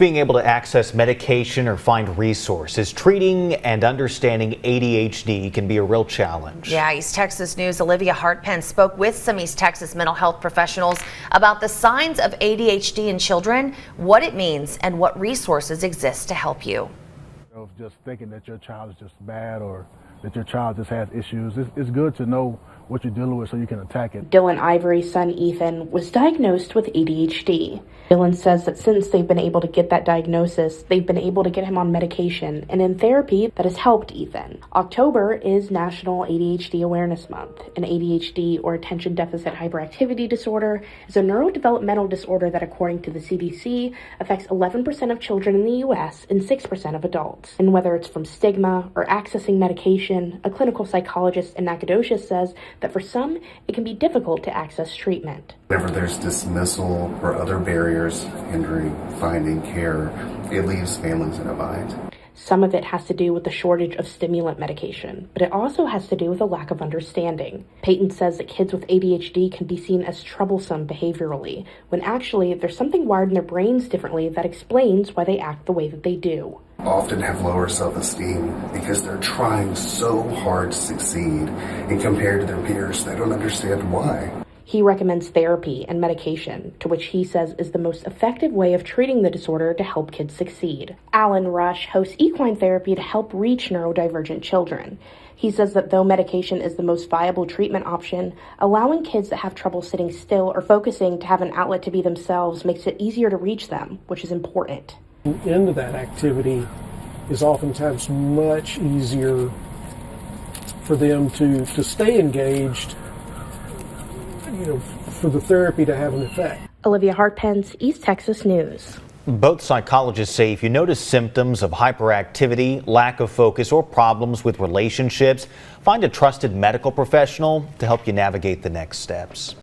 Being able to access medication or find resources, treating and understanding ADHD can be a real challenge. Yeah, East Texas News' Olivia Hartpen spoke with some East Texas mental health professionals about the signs of ADHD in children, what it means, and what resources exist to help you. Just thinking that your child is just bad or that your child just has issues, it's good to know what you're dealing with so you can attack it. Dylan Ivory's son Ethan was diagnosed with ADHD. Dylan says that since they've been able to get that diagnosis, they've been able to get him on medication and in therapy that has helped Ethan. October is National ADHD Awareness Month, and ADHD, or Attention Deficit Hyperactivity Disorder, is a neurodevelopmental disorder that, according to the CDC, affects 11% of children in the U.S. and 6% of adults. And whether it's from stigma or accessing medication, a clinical psychologist in Nacogdoches says that for some, it can be difficult to access treatment. Whenever there's dismissal or other barriers hindering finding care, it leaves families in a bind. Some of it has to do with the shortage of stimulant medication, but it also has to do with a lack of understanding. Peyton says that kids with ADHD can be seen as troublesome behaviorally, when actually there's something wired in their brains differently that explains why they act the way that they do. Often have lower self-esteem because they're trying so hard to succeed, and compared to their peers, they don't understand why. He recommends therapy and medication, to which he says is the most effective way of treating the disorder to help kids succeed. Alan Rush hosts equine therapy to help reach neurodivergent children. He says that though medication is the most viable treatment option, allowing kids that have trouble sitting still or focusing to have an outlet to be themselves makes it easier to reach them, which is important. Into that activity is oftentimes much easier for them to stay engaged, for the therapy to have an effect. Olivia Hartpen, East Texas News. Both psychologists say if you notice symptoms of hyperactivity, lack of focus, or problems with relationships, find a trusted medical professional to help you navigate the next steps.